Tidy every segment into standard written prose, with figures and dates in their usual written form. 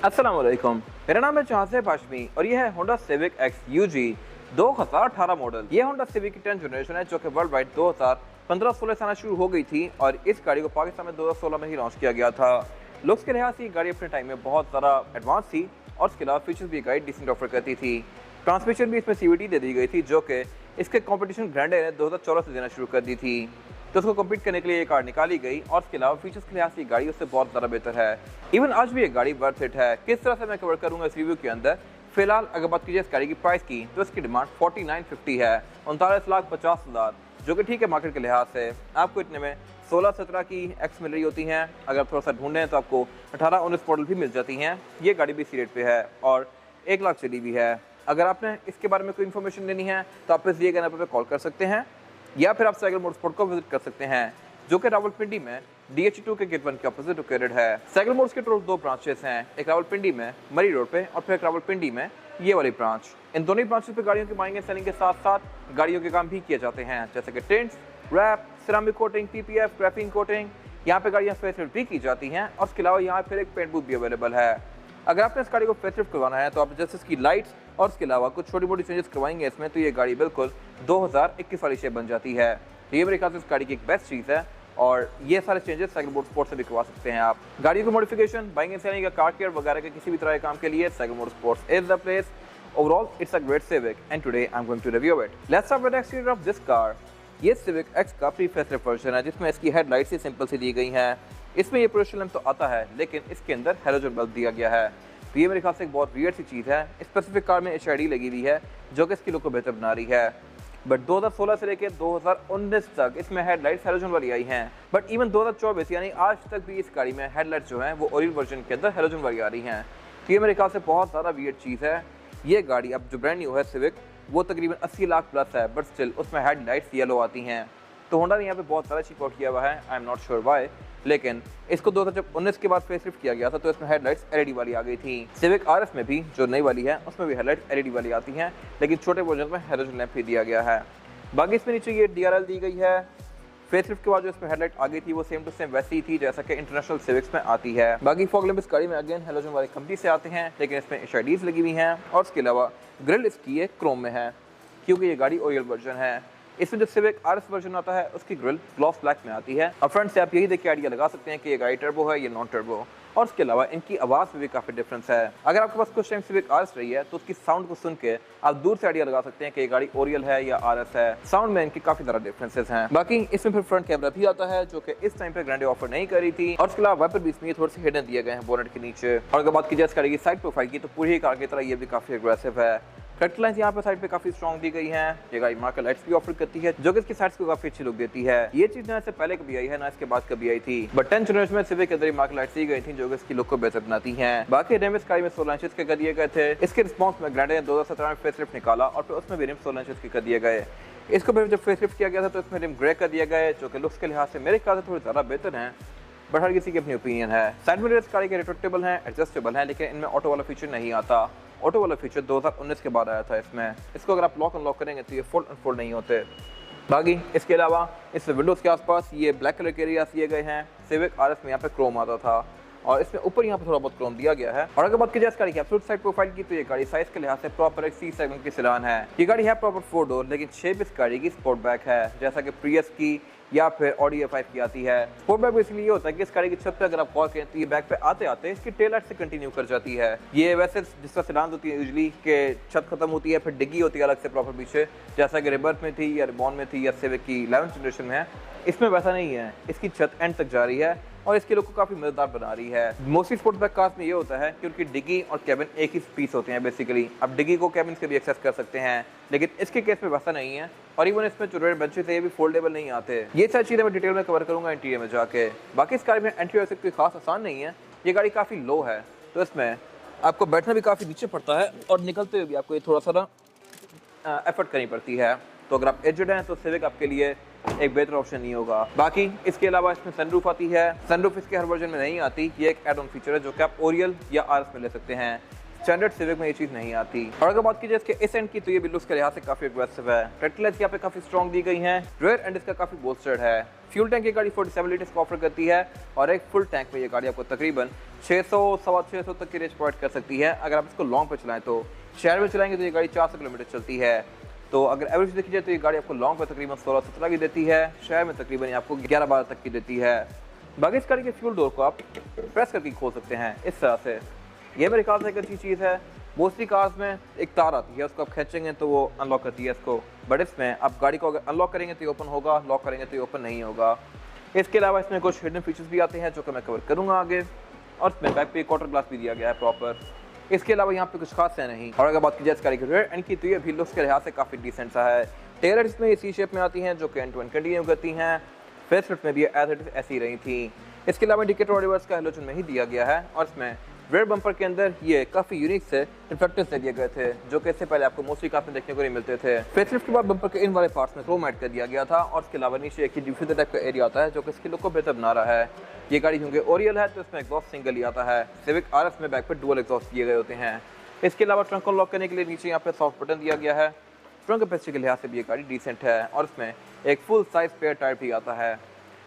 अस्सलाम वालेकुम। मेरा नाम है चाहसे हाशमी और ये है होंडा सिविक एक्स यूजी 2018 मॉडल। ये होंडा सिविक की 10th जनरेशन है जो कि वर्ल्ड वाइड 2015-16 से आना शुरू हो गई थी और इस गाड़ी को पाकिस्तान में 2016 में ही लॉन्च किया गया था। लुक्स के लिहाज से ये गाड़ी अपने टाइम में बहुत ज़्यादा एडवांस थी और उसके अलावा फीचर्स भी गाड़ी डिसेंट ऑफर करती थी। ट्रांसमिशन भी इसमें सीवीटी दे दी गई थी जो कि इसके कॉम्पिटिशन ग्रैंडे ने 2014 से देना शुरू कर दी थी, तो उसको कम्पीट करने के लिए ये कार निकाली गई और उसके अलावा फीचर्स के लिहाज से गाड़ी उससे बहुत ज़्यादा बेहतर है। इवन आज भी ये गाड़ी वर्थ इट है। किस तरह से मैं कवर करूंगा इस रिव्यू के अंदर। फिलहाल अगर बात कीजिए इस गाड़ी की प्राइस की तो इसकी डिमांड 4950 है, 39,50,000, जो कि ठीक है मार्केट के लिहाज से। आपको इतने में 16-17 की एक्स मिल रही होती हैं, अगर थोड़ा सा ढूंढें तो आपको 18-19 मॉडल भी मिल जाती हैं। ये गाड़ी भी इसी रेट पे है और 1 लाख चली भी है। अगर आपने इसके बारे में कोई इन्फॉर्मेशन लेनी है तो आप इस दिए गए नंबर पर कॉल कर सकते हैं या फिर आप साइकिल मोटरस्पोर्ट को विजिट कर सकते हैं जो कि रावलपिंडी में DH2 के गेट 1 के अपोजिट लोकेटेड है। साइकिल मोटर्स के टोटल 2 ब्रांचेस हैं, एक रावलपिंडी में मरी रोड पे और फिर एक रावलपिंडी में ये वाली ब्रांच। इन दोनों ब्रांचेस पे गाड़ियों की बाइंग एंड सेलिंग के साथ साथ गाड़ियों के काम भी किए जाते हैं, जैसे कि tints, wrap, ceramic coating, PPF, graphene coating. यहाँ पे गाड़ियाँ फेसलिफ्ट भी की जाती हैं और उसके अलावा यहाँ फिर एक पेंट बूथ भी अवेलेबल है। अगर आपने इस गाड़ी को फेसलिफ्ट करवाना है तो आप जैसे इसकी लाइट्स और उसके अलावा कुछ छोटी मोटी चेंजेस करवाएंगे इसमें तो ये गाड़ी बिल्कुल 2021 वाली शेप बन जाती है। तो ये मेरे ख्याल से इस गाड़ी की एक बेस्ट चीज़ है और ये सारे चेंजेस साइकिल मोटरस्पोर्ट से भी करवा सकते हैं आप। गाड़ी को मॉडिफिकेशन, बाइंग एंड सेलिंग या कार केयर वगैरह के किसी भी तरह के काम के लिए Cycle Motorsports is the place. Overall it's a great Civic and today I am going to review it. Let's start with the exterior of this car. ये सिविक एक्स का प्री फेसलिफ्ट वर्जन है जिसमें इसकी headlights ही simple सी दी गई हैं। इसमें ये projection lamp तो आता है लेकिन इसके अंदर हैलोजन बल्ब दिया गया है। तो ये मेरे ख्याल से एक बहुत वियर्ड सी चीज़ है। स्पेसिफिक कार में HID लगी हुई है जो कि इसकी लुक को बेहतर बना रही है। बट 2016 से लेकर 2019 तक इसमें हेडलाइट्स हैलोजन वाली आई हैं। बट इवन 2024 यानी आज तक भी इस गाड़ी में हेडलाइट्स जो हैं वो ओरिजिनल वर्जन के अंदर हैलोजन वाली आ रही हैं। तो ये मेरे ख्याल से बहुत ज़्यादा वियर्ड चीज़ है। ये गाड़ी अब जो ब्रांड न्यू है सिविक वो तकरीबन 80 लाख प्लस है बट स्टिल उसमें हेडलाइट्स येलो आती हैं। तो होंडा ने यहाँ पे बहुत ज़्यादा चीप आउट किया हुआ है, I am not sure why. लेकिन इसको 2019 के बाद फेसलिफ्ट किया गया था तो इसमें हेडलाइट्स LED वाली आ गई थी। सिविक RS में भी जो नई वाली है उसमें भी हेडलाइट्स LED वाली आती हैं लेकिन छोटे वर्जन में हैलोजन लैंप भी दिया गया है। बाकी इसमें नीचे ये DRL दी गई है। फेसलिफ्ट के बाद जो इसमें हेडलाइट आ गई थी वो सेम टू सेम वैसी ही थी जैसा कि इंटरनेशनल सिविक्स में आती है। बाकी फॉग लैंप इस गाड़ी में अगेन हैलोजन वाली कंपनी से आते हैं लेकिन इसमें HIDs लगी हुई हैं और उसके अलावा ग्रिल इसकी ये क्रोम में है क्योंकि ये गाड़ी ओरिजिनल वर्जन है। इसमें जो सिविक RS वर्जन आता है उसकी ग्रिल ग्लॉस ब्लैक में आती है और फ्रंट से आप यही देख के आइडिया लगा सकते हैं कि ये गाड़ी टर्बो है या नॉन टर्बो। और उसके अलावा इनकी आवाज़ में भी काफ़ी डिफरेंस है। अगर आपके पास कुछ टाइम सिविक RS रही है तो उसकी साउंड को सुन के आप दूर से आइडिया लगा सकते हैं कि ये गाड़ी ओरियल है या RS है। साउंड में इनकी काफ़ी ज़्यादा डिफरेंसेस हैं। बाकी इसमें फिर फ्रंट कैमरा भी आता है जो कि इस टाइम पे ग्रैंडे ऑफर नहीं करी थी और उसके अलावा वाइपर भी इसमें थोड़े से हिडन दिए गए हैं बोनेट के नीचे। और अगर बात की जाए इस गाड़ी की साइड प्रोफाइल की तो पूरी कार की तरह ये भी काफ़ी एग्रेसिव है। कट लाइन्स यहाँ पे साइड पे काफी स्ट्रॉन्ग दी गई हैं। ये गाड़ी मार्कर लाइट्स भी ऑफर करती है जो कि इसकी साइड्स को काफी अच्छी लुक देती है। ये चीज ना इससे पहले कभी आई है ना इसके बाद कभी आई थी बट 10th जनरेशन में सिविक के अंदर मार्कर लाइट्स दी गई थी जो कि इसकी लुक को बेहतर बनाती हैं। बाकी रिम इस गाड़ी में 16 इंचेस के कर दिए गए थे। इसके रिस्पॉन्स में ग्रैंडे ने 2017 में फेसलिफ्ट निकाला और फिर उसमें भी रिम 16 इंचेस के कर दिए गए। इसको फिर जब फेसलिफ्ट किया गया था तो इसमें रिम ग्रे कर दिया गया जो कि लुक्स के लिहाज से मेरे ख्याल से थोड़ी ज्यादा बेहतर है बट हर किसी की अपनी ओपिनियन है। साइड मिरर्स गाड़ी के रिट्रैक्टेबल हैं, एडजस्टेबल हैं लेकिन इनमें ऑटो वाला फीचर नहीं आता। ऑटो वाला फीचर 2019 के बाद आया था इसमें। इसको अगर आप लॉक अनलॉक करेंगे तो ये फोल्ड अनफोल्ड नहीं होते। बाकी इसके अलावा इस विंडोज़ के आसपास ये ब्लैक कलर के एरियाज दिए गए हैं। सिविक RS में यहाँ पे क्रोम आता था और इसमें ऊपर यहाँ पे थोड़ा बहुत क्रोम दिया गया है। और अगर बात की जाए इस गाड़ी की एब्सोल्यूट साइड प्रोफाइल की तो ये गाड़ी साइज के लिहाज से प्रॉपर एक C सेगमेंट की सेडान है। ये गाड़ी है प्रॉपर 4 डोर लेकिन शेप इस गाड़ी की स्पोर्ट बैक है जैसा कि प्रियस की या फिर ऑडी A5 की आती है। स्पोर्ट बैक इसलिए ये होता है कि इस गाड़ी की छत पे अगर आप गौर करें तो ये बैक पे आते आते इसकी टेल लाइट से कंटिन्यू कर जाती है। ये वैसे जिस तरह सेडान होती है यूजली के छत खत्म होती है फिर डिग्गी होती है अलग से प्रॉपर पीछे जैसा कि रिबर्थ में थी या रिबॉन में थी या सिविक की 11th जनरेशन में है। इसमें वैसा नहीं है, इसकी छत एंड तक जा रही है और इसके लुक को काफी मजेदार बना रही है। मोस्टली स्पोर्ट बैक कार्स में ये होता है कि उनकी डिग्गी और कैबिन एक ही पीस होते हैं बेसिकली। अब डिग्गी को कैबिन से भी एक्सेस कर सकते हैं लेकिन इसके केस में वैसा नहीं है और इवन इसमें जो रेयर बेंचेस है ये भी फोल्डेबल नहीं आते। ये सारी चीजें मैं डिटेल में कवर करूंगा इंटीरियर में जाके। बाकी इस गाड़ी में एंट्री वैसे कोई खास आसान नहीं है। ये गाड़ी काफी लो है तो इसमें आपको बैठना भी काफी नीचे पड़ता है और निकलते हुए भी आपको ये थोड़ा सा ना एफर्ट करनी पड़ती है। तो अगर आप एजड हैं तो सिविक आपके लिए एक बेहतर ऑप्शन नहीं होगा। बाकी इसके अलावा इसमें सनरूफ आती है। सनरूफ इसके हर वर्जन में नहीं आती, ये एक एड ऑन फीचर है जो कि आप ओरियल या RS में ले सकते हैं। स्टैंडर्ड सिविक में ये चीज़ नहीं आती। और अगर बात की जाए इसके इस एंड की, तो ये भी लुक्स के लिहाज से काफ़ी एग्रेसिव है। रेटिलाइट्स यहाँ पे काफ़ी स्ट्रॉन्ग दी गई हैं। रेयर एंड इसका काफ़ी बोस्टर्ड है। फ्यूल टैंक ये गाड़ी 47 लीटर्स का ऑफर करती है और एक फुल टैंक में ये गाड़ी आपको तकरीबन 600-650 तक की रेंज प्रोवाइड कर सकती है। अगर आप इसको लॉन्ग पे चलाएं तो शहर में चलाएंगे तो ये गाड़ी 400 किलोमीटर चलती है। तो अगर एवरेज देखी जाए तो ये गाड़ी आपको लॉन्ग पे तकरीबन 16-17 की देती है, शहर में तकरीबन आपको 11-12 तक की देती है। बाकी इस गाड़ी के फ्यूल डोर को आप प्रेस करके खोल सकते हैं इस तरह से। ये मेरे ख्याल से एक अच्छी चीज़ है। मोस्टली कार्स में एक तार आती है, उसको आप खींचेंगे तो वो अनलॉक करती है इसको, बट इसमें आप गाड़ी को अगर अनलॉक करेंगे तो ये ओपन होगा, लॉक करेंगे तो ये ओपन नहीं होगा। इसके अलावा इसमें कुछ हिडन फीचर्स भी आते हैं जो कि मैं कवर करूँगा आगे। और इसमें बैक पे क्वार्टर ग्लास भी दिया गया है प्रॉपर। इसके अलावा यहाँ पे कुछ खास है नहीं। और अगर बात की जाए इस गाड़ी के रेयर एंड की, तो ये भी लुक्स के लिहाज से काफ़ी डिसेंट सा है। टेलर इसमें इसी शेप में आती हैं जो कि एंड टू एंड कंटिन्यू करती हैं। फेस लिफ्ट में भी एज इट इज ऐसी रही थी। इसके अलावा इंडिकेटर और रिवर्स का हेलोजन में ही दिया गया है। और इसमें रेयर बम्पर के अंदर ये काफ़ी यूनिक से रिफ्लेक्टर्स दे दिए गए थे जो कि इससे पहले आपको मोस्टली कार में देखने को नहीं मिलते थे। फेसलिफ्ट के बाद बम्पर के इन वाले पार्ट्स में क्रोम ऐड कर दिया गया था। और इसके अलावा नीचे एक डिफ्यूजर टाइप का एरिया आता है जो कि इसकी लुक को बेहतर बना रहा है। ये गाड़ी क्योंकि ओरियल है तो इसमें एग्जॉस्ट सिंगल ही आता है। सिविक आरएस में बैक पर डुअल एग्जॉस्ट दिए गए होते हैं। इसके अलावा ट्रंक को लॉक करने के लिए नीचे यहाँ पे सॉफ्ट बटन दिया गया है। ट्रंक कैपेसिटी के लिहाज से भी ये गाड़ी डिसेंट है। और इसमें एक फुल साइज स्पेयर टायर भी आता है।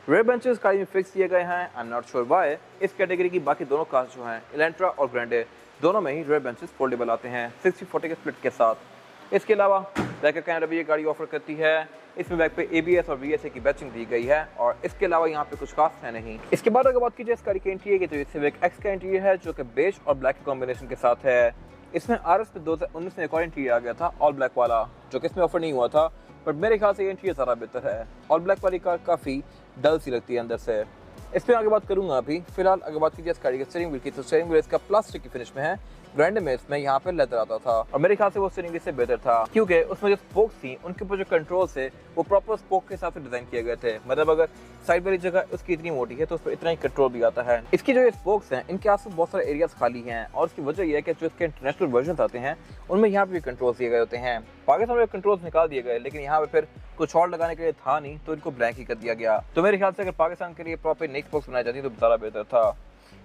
रेयर बेंचेस गाड़ी में फिक्स किए गए हैं। I am not sure why. इस कैटेगरी की बाकी दोनों कार्स जो हैं, इलेंट्रा और ग्रैंडे, दोनों में ही रेयर बेंचेस फोल्डेबल आते हैं 60-40 के स्प्लिट के साथ। इसके अलावा बैक कैमरा भी ये गाड़ी ऑफर करती है। इसमें बैक पे ABS और VSA की बैचिंग दी गई है। और इसके अलावा यहाँ पे कुछ खास है नहीं। इसके बाद अगर बात कीजिए इस गाड़ी के इंटीरियर की, तो ये सिविक एक्स का इंटीरियर है जो कि बेज और ब्लैक के कॉम्बिनेशन के साथ है। इसमें RS पे 2019 में एक और इंटीरियर आ गया था ऑल ब्लैक वाला, जो कि इसमें ऑफर नहीं हुआ था, बट मेरे ख्याल से ये इंटीरियर ज़्यादा बेहतर है। ऑल ब्लैक वाली कार काफ़ी डल सी लगती है अंदर से। इस पर आगे बात करूंगा अभी। फिलहाल अगर बात कीजिए इस गाड़ी के स्टीयरिंग व्हील की, तो स्टीयरिंग व्हील इसका प्लास्टिक की फिनिश में है। ग्रैंड में इसमें यहाँ पे लेदर आता था और मेरे ख्याल से वो स्टीयरिंग व्हील से बेहतर था क्योंकि उसमें जो स्पोक्स थी उनके ऊपर जो कंट्रोल्स है वो प्रॉपर स्पोक के हिसाब से डिजाइन किए गए थे। मतलब अगर साइड वाली जगह उसकी इतनी मोटी है तो उस पर इतना ही कंट्रोल भी आता है। इसकी जो ये स्पोक्स हैं इनके आसपास बहुत सारे एरियाज खाली हैं और उसकी वजह यह है कि जो इसके इंटरनेशनल वर्जन आते हैं उनमें यहाँ पे भी कंट्रोल्स दिए गए होते हैं। पाकिस्तान में कंट्रोल्स निकाल दिए गए, लेकिन यहाँ पे फिर कुछ और लगाने के लिए था नहीं तो इनको ब्लैक ही कर दिया गया। तो मेरे ख्याल से अगर पाकिस्तान के लिए प्रॉपर नेक्स्ट बॉक्स बनाई जाती तो ज़्यादा बेहतर था।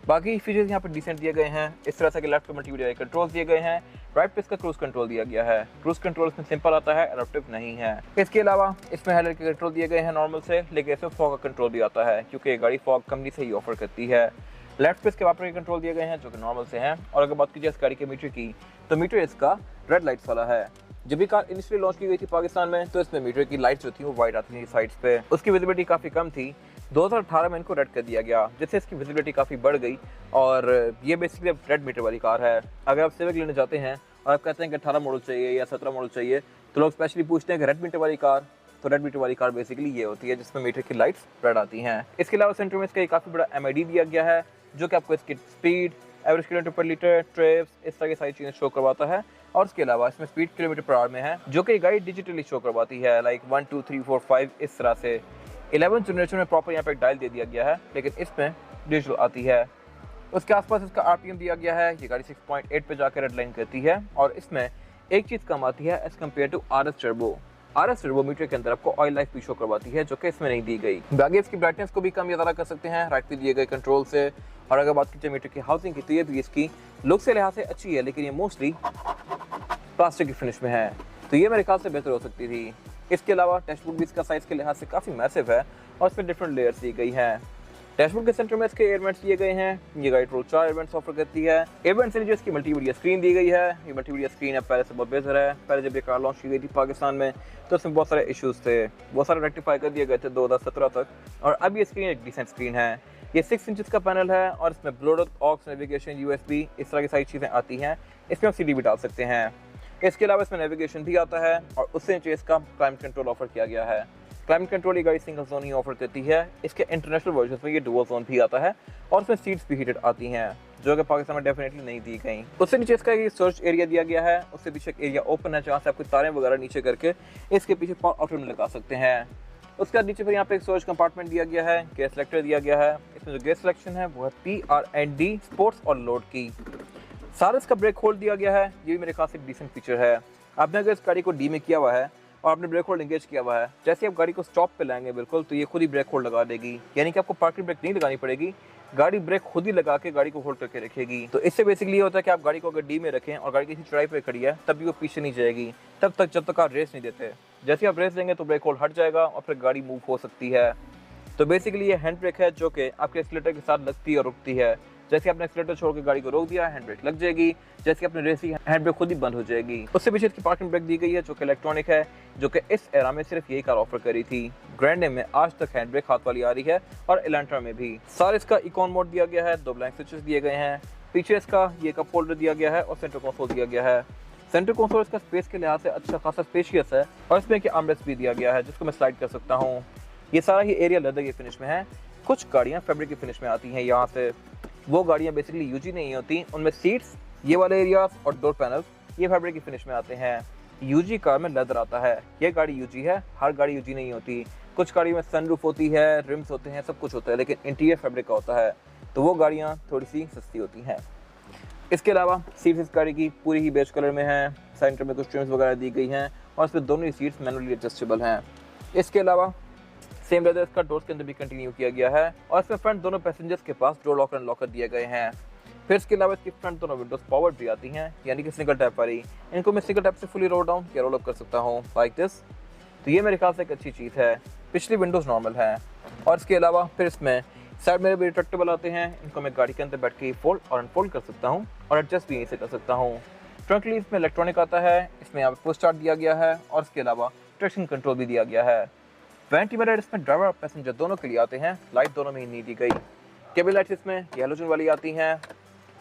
बाकी फीचर्स यहाँ पे डिसेंट दिए गए हैं। इस तरह से कि लेफ्ट पे मल्टीमीडिया कंट्रोल्स दिए गए हैं, राइट पे इसका क्रूज कंट्रोल दिया गया है। क्रूज कंट्रोल इसमें सिंपल आता है, एडाप्टिव नहीं है। इसके अलावा इसमें हेडलाइट के कंट्रोल दिए गए हैं नॉर्मल से, लेकिन इसमें फॉग का कंट्रोल भी आता है क्योंकि ये गाड़ी फॉग कंपनी से ही ऑफर करती है। लेफ्ट पे इसके वाइपर के कंट्रोल दिए गए हैं जो कि नॉर्मल से हैं। और अगर बात कीजिए इस गाड़ी के मीटर की, तो मीटर इसका रेड लाइट्स वाला है। जब भी कार इनिशियली लॉन्च की गई थी पाकिस्तान में तो इसमें मीटर की लाइट्स जो थी वो वाइट आती थी साइड्स पे, उसकी विजिबिलिटी काफ़ी कम थी। 2018 में इनको रेड कर दिया गया जिससे इसकी विजिबिलिटी काफ़ी बढ़ गई और ये बेसिकली अब रेड मीटर वाली कार है। अगर आप सिविक लेने जाते हैं और आप कहते हैं कि 18 मॉडल चाहिए या 17 मॉडल चाहिए तो लोग स्पेशली पूछते हैं कि रेड मीटर वाली कार, तो रेड मीटर वाली कार बेसिकली ये होती है जिसमें मीटर की लाइट्स रेड आती हैं। इसके अलावा सेंटर में इसका काफ़ी बड़ा MID दिया गया है जो कि आपको इसकी स्पीड, एवरेज किलोमीटर पर लीटर, ट्रिप्स, इस तरह की सारी चीज़ें शो करवाता है। और इसके अलावा इसमें स्पीड किलोमीटर पर आवर में है जो कि गाड़ी डिजिटली शो करवाती है, लाइक 1 2 3 4 5 इस तरह से। 11 जनरेशन में प्रॉपर यहाँ पे एक डायल दे दिया गया है, लेकिन इसमें डिजिटल आती है। उसके आसपास इसका RPM दिया गया है। ये गाड़ी 6.8 पे जाकर रेड लाइन करती है और इसमें एक चीज़ कम आती है as compare to RS turbo. RS turbo meter के अंदर आपको ऑयल लाइफ भी शो करवाती है जो कि इसमें नहीं दी गई। बाकी इसकी ब्राइटनेस को भी कम या ज़्यादा कर सकते हैं राइट पे दिए गए कंट्रोल से। और अगर बात कीजिए मीटर की हाउसिंग की, तो ये भी इसकी लुक से लिहाज से अच्छी है, लेकिन ये मोस्टली प्लास्टिक की फिनिश में है, तो ये मेरे ख्याल से बेहतर हो सकती थी। इसके अलावा डैशबोर्ड भी इसका साइज़ के लिहाज से काफ़ी मैसिव है और इसमें डिफरेंट लेयर्स दी गई हैं। डैशबोर्ड के सेंटर में इसके एयर वेंट्स दिए गए हैं। ये गाड़ी टोटल 4 एयर वेंट्स ऑफर करती है। एयर वेंट से नीचे इसकी मल्टीमीडिया स्क्रीन दी गई है। ये मल्टीमीडिया स्क्रीन अब पहले से बहुत बेहतर है। पहले जब ये कार लॉन्च की गई थी पाकिस्तान में तो इसमें बहुत सारे इशूज़ थे, बहुत सारे रेक्टिफाई कर दिए गए थे 2017 तक, और अब ये स्क्रीन एक डिसेंट स्क्रीन है। ये 6 इंचेस का पैनल है और इसमें ब्लूटूथ, ऑक्स, नेविगेशन, USB इस तरह की सारी चीज़ें आती हैं। इसमें आप CD भी डाल सकते हैं। इसके अलावा इसमें नेविगेशन भी आता है और उससे नीचे इसका क्लाइमेट कंट्रोल ऑफर किया गया है। क्लाइमेट कंट्रोल ये गाड़ी सिंगल जोन ही ऑफर करती है। इसके इंटरनेशनल वर्जन में ये डुअल जोन भी आता है और इसमें सीट्स भी हीटेड आती हैं जो कि पाकिस्तान में डेफिनेटली नहीं दी गई। उससे नीचे इसका एक सर्च एरिया दिया गया है। उससे पीछे एक एरिया ओपन है जहाँ से आप कुछ तारें वगैरह नीचे करके इसके पीछे पावर आउटलेट में लगा सकते हैं। उसके बाद नीचे पर यहाँ पे एक सर्च कंपार्टमेंट दिया गया है, गैस सिलेक्टर दिया गया है। इसमें जो गैस सिलेक्शन है वो है PRND स्पोर्ट्स और लोड की। सारा इसका ब्रेक होल्ड दिया गया है, ये भी मेरे ख्याल से डिसेंट फीचर है। आपने अगर इस गाड़ी को डी में किया हुआ है और आपने ब्रेक होल्ड एंगेज किया हुआ है, जैसे आप गाड़ी को स्टॉप पे लाएंगे बिल्कुल तो ये खुद ही ब्रेक होल्ड लगा देगी, यानी कि आपको पार्किंग ब्रेक नहीं लगानी पड़ेगी। गाड़ी ब्रेक खुद ही लगा के गाड़ी को होल्ड करके रखेगी। तो इससे बेसिकली ये होता है कि आप गाड़ी को अगर डी में रखें और गाड़ी किसी चढ़ाई पे खड़ी है तब भी वो पीछे नहीं जाएगी तब तक जब तक आप रेस नहीं देते। जैसे आप रेस देंगे तो ब्रेक होल्ड हट जाएगा और फिर गाड़ी मूव हो सकती है। तो बेसिकली ये हैंड ब्रेक है जो कि आपके एक्सीलेटर के साथ लगती है और रुकती है। जैसे आपने एक्सीलेटर छोड़ के गाड़ी को रोक दिया, हैंड ब्रेक लग जाएगी। जैसे आपने रेस दी, हैंड ब्रेक खुद ही बंद हो जाएगी। उससे पीछे इसकी पार्किंग ब्रेक दी गई है जो कि इलेक्ट्रॉनिक है, जो कि इस एरा में सिर्फ यही कार ऑफर करी थी। ग्रैंडे में आज तक हैंड ब्रेक हाथ वाली आ रही है और एलेंट्रा में भी। सारे इसका इकोन मोड दिया गया है, 2 ब्लैंक स्विचेस दिए गए हैं। पीछे इसका ये कप होल्डर दिया गया है और सेंटर कंसोल दिया गया है। सेंटर कंसोल इसका स्पेस के लिहाज से अच्छा खासा स्पेशियस है और इसमें कि आर्मरेस्ट भी दिया गया है जिसको मैं स्लाइड कर सकता हूँ। ये सारा ही एरिया लेदर की फिनिश में है। कुछ गाड़ियाँ फैब्रिक की फिनिश में आती हैं यहाँ से। वो गाड़ियाँ बेसिकली यूजी नहीं होती, उनमें सीट्स, ये वाले एरियाज और डोर पैनल ये फैब्रिक की फिनिश में आते हैं। यूजी कार में लेदर आता है। ये गाड़ी यूजी है, हर गाड़ी यूजी नहीं होती। कुछ गाड़ी में सनरूफ होती है, रिम्स होते हैं, सब कुछ होता है, लेकिन इंटीरियर फैब्रिक का होता है, तो वो गाड़ियाँ थोड़ी सी सस्ती होती हैं। इसके अलावा सीट्स इस गाड़ी की पूरी ही बेज कलर में है। सेंटर में कुछ ट्रिम्स वगैरह दी गई हैं और इसमें दोनों ही सीट्स मैनुअली एडजस्टेबल हैं। इसके अलावा सेम लेदर इसका डोर्स के अंदर भी कंटिन्यू किया गया है और इसमें फ्रंट दोनों पैसेंजर्स के पास डोर लॉकर एंड लॉकर दिए गए हैं। फिर इसके अलावा इसकी फ्रंट दोनों विंडोज पावर्ड भी आती हैं, यानी कि सिंगल टैप वाली। इनको मैं सिंगल टैप से फुली रोल डाउन या रोल अप कर सकता हूँ लाइक दिस। तो ये मेरे ख्याल से एक अच्छी चीज़ है। पिछली विंडोज नॉर्मल है और इसके अलावा फिर इसमें साइड मेरे भी रिट्रैक्टेबल आते हैं। इनको मैं गाड़ी के अंदर बैठ के फोल्ड और अनफोल्ड कर सकता हूँ और एडजस्ट भी यहीं से कर सकता हूँ। ट्रंक लीव में इलेक्ट्रॉनिक आता है, इसमें यहाँ पे पुश स्टार्ट दिया गया है और इसके अलावा ट्रैक्शन कंट्रोल भी दिया गया है। वेंटी मिरर इसमें ड्राइवर और पैसेंजर दोनों के लिए आते हैं, लाइट दोनों में ही नहीं दी गई। केबल लाइट्स इसमें हैलोजन वाली आती हैं।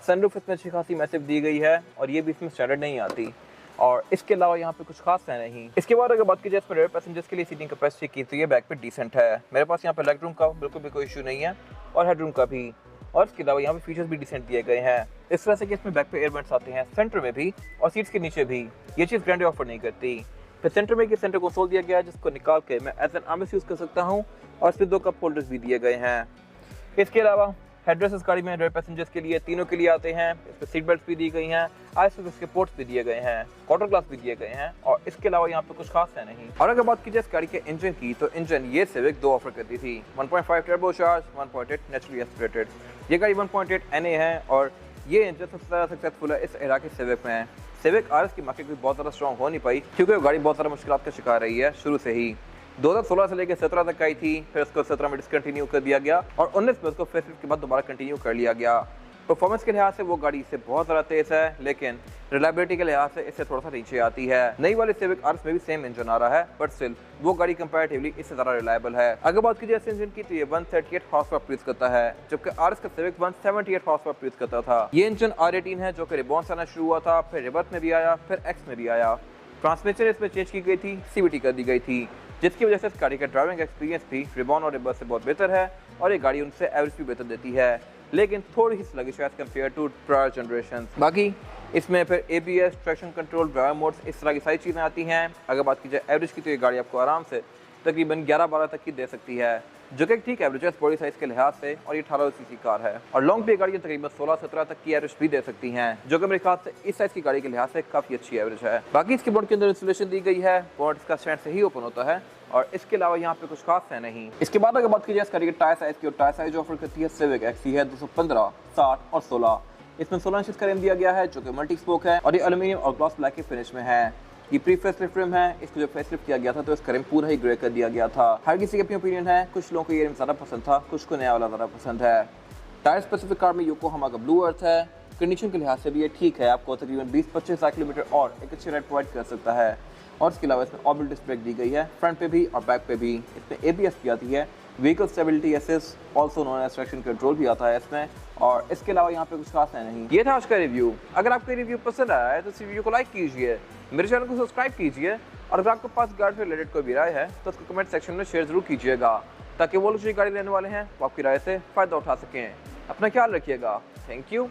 सनरूफ इसमें अच्छी खासी मैसिव दी गई है और ये भी इसमें स्टैंडर्ड नहीं आती। और इसके अलावा यहाँ पे कुछ खास है नहीं। इसके बाद अगर बात की जाए इसमें रेयर पैसेंजर्स के लिए सीटिंग कैपेसिटी की तो ये बैक पे डिसेंट है। मेरे पास यहाँ पे लेग रूम का बिल्कुल भी कोई इशू नहीं है और हेड रूम का भी। और इसके अलावा यहाँ पे फीचर्स भी डिसेंट दिए गए हैं, इस तरह से कि इसमें बैक पे एयरबैग्स आते हैं, सेंटर में भी और सीट्स के नीचे भी। ये चीज़ ग्रैंडे ऑफर नहीं करती। फिर सेंटर में सेंटर कंसोल दिया गया है जिसको निकाल के मैं एज एन आर्मरेस्ट यूज़ कर सकता हूँ और इसमें 2 कप होल्डर्स भी दिए गए हैं। इसके अलावा हेडरेस्ट इस गाड़ी में रेयर पैसेंजर्स के लिए तीनों के लिए आते हैं। इसमें सीट बेल्ट भी दी गई हैं, आईएसओ के पोर्ट्स भी दिए गए हैं, क्वार्टर ग्लास भी दिए गए हैं और इसके अलावा यहाँ पे कुछ खास है नहीं। और अगर बात की जाए इस गाड़ी के इंजन की तो इंजन ये सिविक 2 ऑफर करती थी, 1.5 टर्बो चार्ज, 1.8 नेचुरली एस्पिरेटेड। ये गाड़ी 1.8 NA है और ये इंजन सबसे ज़्यादा सक्सेसफुल है इस एरा के सिविक में। सिविक आरएस की मार्केट भी बहुत ज़्यादा स्ट्रॉन्ग हो नहीं पाई क्योंकि वो गाड़ी बहुत ज़्यादा मुश्किलात का शिकार रही है शुरू से ही। 2016 से लेकर 17 तक आई थी, फिर उसको 17 में डिसकंटिन्यू कर दिया गया और 19 में उसको फेसलिफ्ट के बाद दोबारा कंटिन्यू कर लिया गया। परफॉर्मेंस के लिहाज से वो गाड़ी इससे बहुत ज़्यादा तेज़ है, लेकिन रिलायबिलिटी के लिहाज से इससे थोड़ा सा नीचे आती है। नई वाली सिविक आरएस में भी सेम इंजन आ रहा है बट स्टिल वो गाड़ी कंपैरेटिवली इससे ज़्यादा रिलायबल है। अगर बात की जाए इस इंजन की तो ये 138 हॉर्स पावर प्रोड्यूस करता है, जबकि आरएस का सिविक 178 हॉर्स पावर प्रोड्यूस करता था। ये इंजन R18 है जो कि रिबॉन से आना शुरू हुआ था, फिर रिवर्स में भी आया, फिर एक्स में भी आया। ट्रांसमिशन इसमें चेंज की गई थी, CVT कर दी गई थी, जिसकी वजह से इस गाड़ी का ड्राइविंग एक्सपीरियंस भी रिबॉन और रिवर्स से बहुत बेहतर है और ये गाड़ी उनसे एवरेज भी बेहतर देती है, लेकिन थोड़ी ही स्लगिश है कंपेयर टू प्रायर जनरेशन। बाकी इसमें फिर ABS, traction control, driver modes, इस तरह की सारी चीज़ें आती हैं। अगर बात की जाए एवरेज की तो ये गाड़ी आपको आराम से तकरीबन 11-12 तक की दे सकती है, जो कि ठीक एवरेज है बॉडी साइज के लिहाज से और ये 18 सीसी कार है। और लॉन्ग पे गाड़ी तकरीबन 16-17 तक की एवरेज भी दे सकती हैं, जो कि मेरे ख्याल से इस साइज की गाड़ी के लिहाज से काफ़ी अच्छी एवरेज है। बाकी इसके बोर्ड के अंदर इंसुलेशन दी गई है, बोर्ड इसका स्टैंड से ही ओपन होता है और इसके अलावा यहाँ पे कुछ खास है नहीं। इसके बाद अगर बात की जाए इस गाड़ी के टायर साइज की, और टायर साइज ऑफर करती है सिविक XC है 215, 60 और 16। इसमें 16 इंच का रिम दिया गया है जो कि मल्टी स्पोक है और ये एल्यूमिनियम और ग्लास ब्लैक के फिनिश में है। ये प्री फेसलिफ्ट रिम है, इसको जब फेसलिफ्ट किया गया था तो इसका रिम पूरा ही ग्रे कर दिया गया था। हर किसी की अपनी ओपिनियन है, कुछ लोगों को ये रिम ज़्यादा पसंद था, कुछ को नया वाला ज़्यादा पसंद है। टायर स्पेसिफिक कार में योकोहामा का ब्लू अर्थ है। कंडीशन के लिहाज से भी ये ठीक है, आपको तकरीबन 20-25 किलोमीटर और एक अच्छी राइड प्रोवाइड कर सकता है। और इसके अलावा इसमें ऑर्बिटल डिस्क ब्रेक दी गई है, फ्रंट पे भी और बैक पे भी। इसमें ABS भी आती है, vehicle stability assist also known as traction control भी आता है इसमें। और इसके अलावा यहाँ पे कुछ खास है नहीं। ये था आज का रिव्यू। अगर आपको रिव्यू पसंद आया है तो इस वीडियो को लाइक कीजिए, मेरे चैनल को सब्सक्राइब कीजिए और अगर आपके पास गाड़ी से रिलेटेड कोई भी राय है तो उसको कमेंट सेक्शन में शेयर जरूर कीजिएगा, ताकि वो लोग जो गाड़ी लेने वाले हैं वो आपकी राय से फ़ायदा उठा सकें। अपना ख्याल रखिएगा। Thank you.